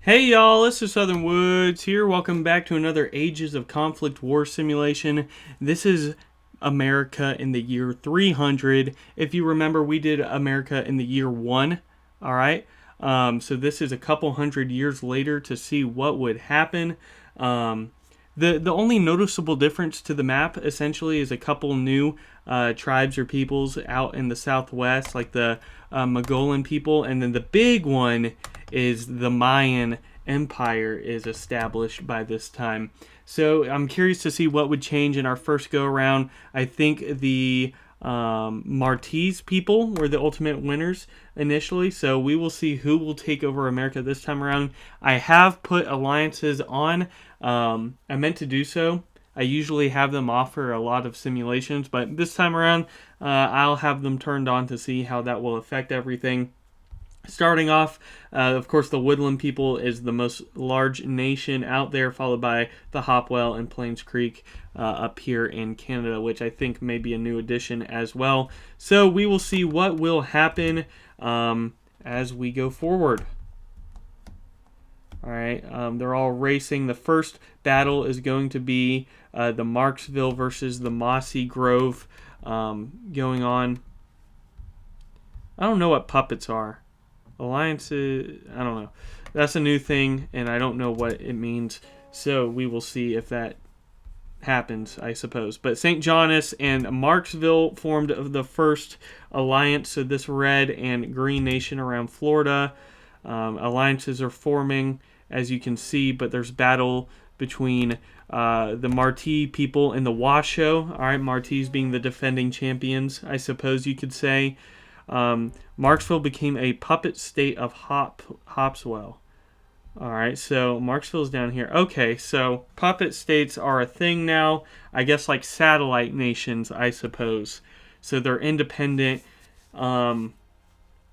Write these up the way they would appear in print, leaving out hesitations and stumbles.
Hey y'all, this is Southern Woods here. Welcome back to another Ages of Conflict War simulation. This is America in the year 300. If you remember, we did America in the year 1. Alright, so this is a couple hundred years later to see what would happen. The only noticeable difference to the map essentially is a couple new tribes or peoples out in the southwest, like the Mogollon people, and then the big one is the Mayan Empire is established by this time. So I'm curious to see what would change in our first go around. I think the Martese people were the ultimate winners initially, so we will see who will take over America this time around. I have put alliances on. I meant to do so. I usually have them off for a lot of simulations, but this time around I'll have them turned on to see how that will affect everything. Starting off, of course, the Woodland people is the most large nation out there, followed by the Hopwell and Plains Creek up here in Canada, which I think may be a new addition as well. So we will see what will happen as we go forward. All right, they're all racing. The first battle is going to be the Marksville versus the Mossy Grove going on. I don't know what puppets are. Alliances, I don't know. That's a new thing, and I don't know what it means. So we will see if that happens, I suppose. But St. John's and Marksville formed the first alliance. So this red and green nation around Florida. Alliances are forming, as you can see, but there's battle between the Martese people and the Washoe. All right, Martese being the defending champions, I suppose you could say. Marksville became a puppet state of Hopswell. Alright, so Marksville's down here. Okay, so puppet states are a thing now. I guess like satellite nations, I suppose. So they're independent, but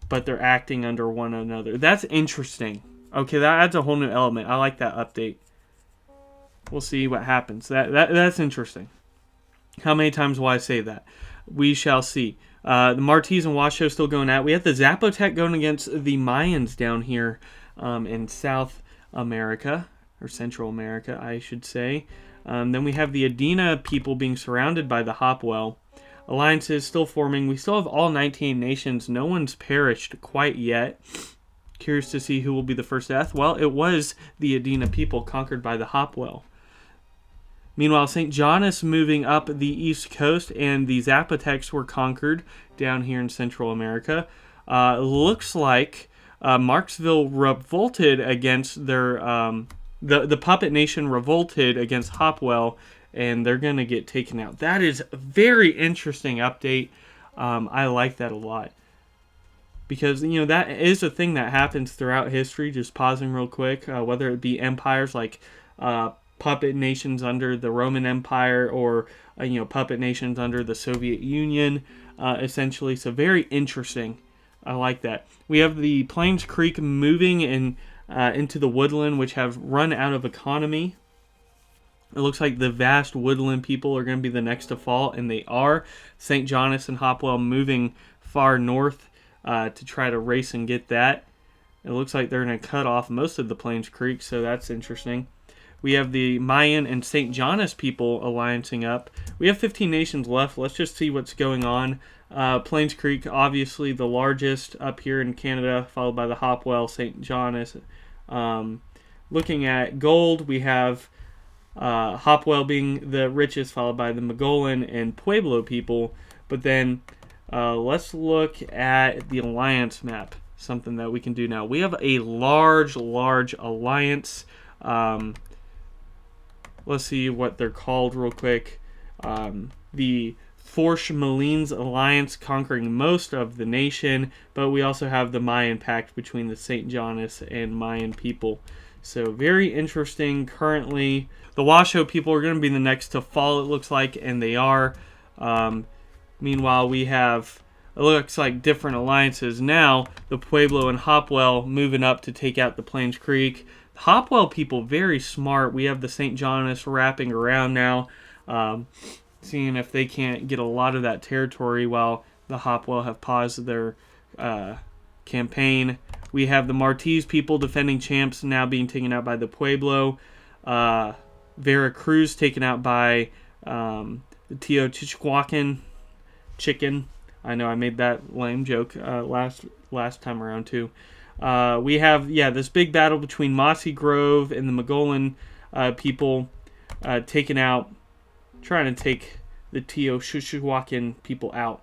they're acting under one another. That's interesting. Okay, that adds a whole new element. I like that update. We'll see what happens. That's interesting. How many times will I say that? We shall see. The Martese and Washoe still going at. We have the Zapotec going against the Mayans down here in South America, or Central America, I should say. Then we have the Adena people being surrounded by the Hopwell. Alliances still forming. We still have all 19 nations. No one's perished quite yet. Curious to see who will be the first death. Well, it was the Adena people conquered by the Hopwell. Meanwhile, St. John's moving up the east coast, and the Zapotecs were conquered down here in Central America. Looks like Marksville revolted against their... the puppet nation revolted against Hopwell, and they're going to get taken out. That is a very interesting update. I like that a lot. Because, you know, that is a thing that happens throughout history. Just pausing real quick. Whether it be empires like... puppet nations under the Roman Empire, or puppet nations under the Soviet Union, essentially. So very interesting. I like that. We have the Plains Creek moving into the Woodland, which have run out of economy. It looks like the vast Woodland people are going to be the next to fall, and they are. St. John's and Hopwell moving far north to try to race and get that. It looks like they're going to cut off most of the Plains Creek, so that's interesting. We have the Mayan and St. John's people alliancing up. We have 15 nations left. Let's just see what's going on. Plains Creek, obviously the largest up here in Canada, followed by the Hopwell, St. John's. Looking at gold, we have Hopwell being the richest, followed by the Mogollon and Pueblo people. But then let's look at the alliance map, something that we can do now. We have a large alliance. Let's see what they're called real quick. The Forche Malines Alliance conquering most of the nation, but we also have the Mayan Pact between the St. John's and Mayan people. So very interesting currently. The Washoe people are going to be the next to fall, it looks like, and they are. Meanwhile, we have, it looks like, different alliances now. The Pueblo and Hopwell moving up to take out the Plains Creek. Hopwell people, very smart. We have the St. John's wrapping around now, seeing if they can't get a lot of that territory while the Hopwell have paused their campaign. We have the Martese people, defending champs, now being taken out by the Pueblo. Veracruz taken out by the Teotihuacan chicken. I know I made that lame joke last time around too. We have this big battle between Mossy Grove and the Mogollon people taken out, trying to take the Teotihuacan people out.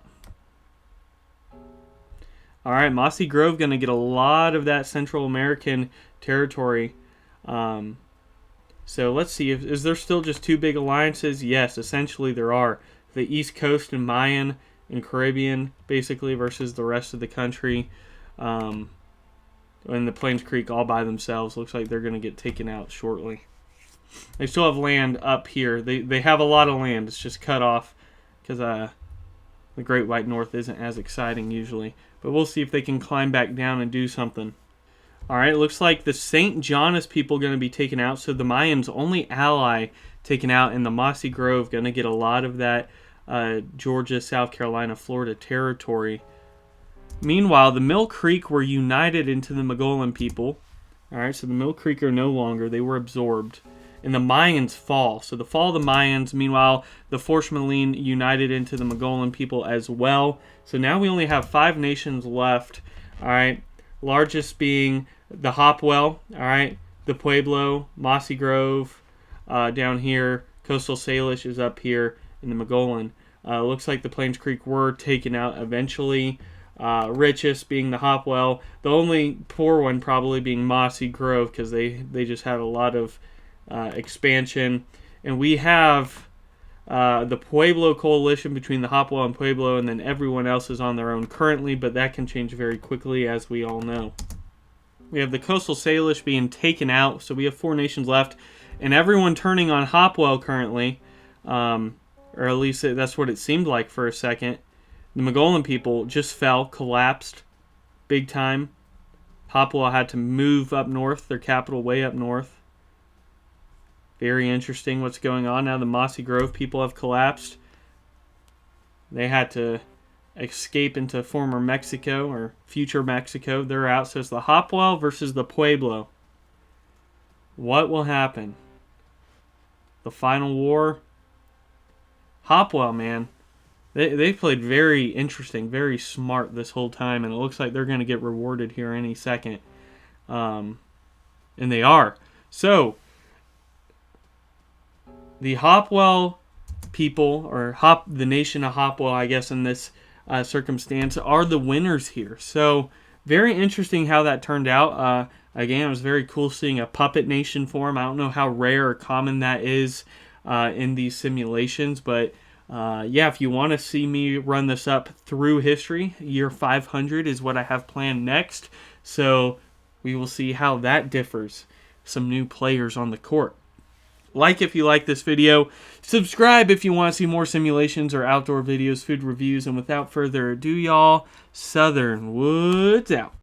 All right, Mossy Grove going to get a lot of that Central American territory. So let's see, is there still just two big alliances? Yes, essentially there are. The East Coast and Mayan and Caribbean, basically, versus the rest of the country. And the Plains Creek all by themselves. Looks like they're going to get taken out shortly. They still have land up here. They have a lot of land. It's just cut off because the Great White North isn't as exciting usually. But we'll see if they can climb back down and do something. Alright, looks like the St. John's people are going to be taken out. So the Mayans' only ally taken out, and the Mossy Grove going to get a lot of that Georgia, South Carolina, Florida territory. Meanwhile, the Mill Creek were united into the Mogollon people. Alright, so the Mill Creek are no longer. They were absorbed. And the Mayans fall. So the fall of the Mayans. Meanwhile, the Forchmaline united into the Mogollon people as well. So now we only have 5 nations left. Alright, largest being the Hopwell. Alright, the Pueblo, Mossy Grove down here. Coastal Salish is up here in the Mogollon. Looks like the Plains Creek were taken out eventually. Richest being the Hopwell. The only poor one probably being Mossy Grove because they just had a lot of expansion. And we have the Pueblo coalition between the Hopwell and Pueblo, and then everyone else is on their own currently, but that can change very quickly, as we all know. We have the Coastal Salish being taken out, so we have 4 nations left, and everyone turning on Hopwell currently, or at least that's what it seemed like for a second. The Mogollon people just fell, collapsed, big time. Hopwell had to move up north, their capital way up north. Very interesting what's going on now. The Mossy Grove people have collapsed. They had to escape into former Mexico or future Mexico. They're out. So it's the Hopwell versus the Pueblo. What will happen? The final war? Hopwell, man. They played very interesting, very smart this whole time, and it looks like they're going to get rewarded here any second. And they are. So the Hopwell people, or the nation of Hopwell, I guess, in this circumstance, are the winners here. So very interesting how that turned out. Again, it was very cool seeing a puppet nation form. I don't know how rare or common that is in these simulations, but yeah, if you want to see me run this up through history, year 500 is what I have planned next. So we will see how that differs. Some new players on the court. Like if you like this video, subscribe if you want to see more simulations or outdoor videos, food reviews, and without further ado, y'all, Southern Woods out.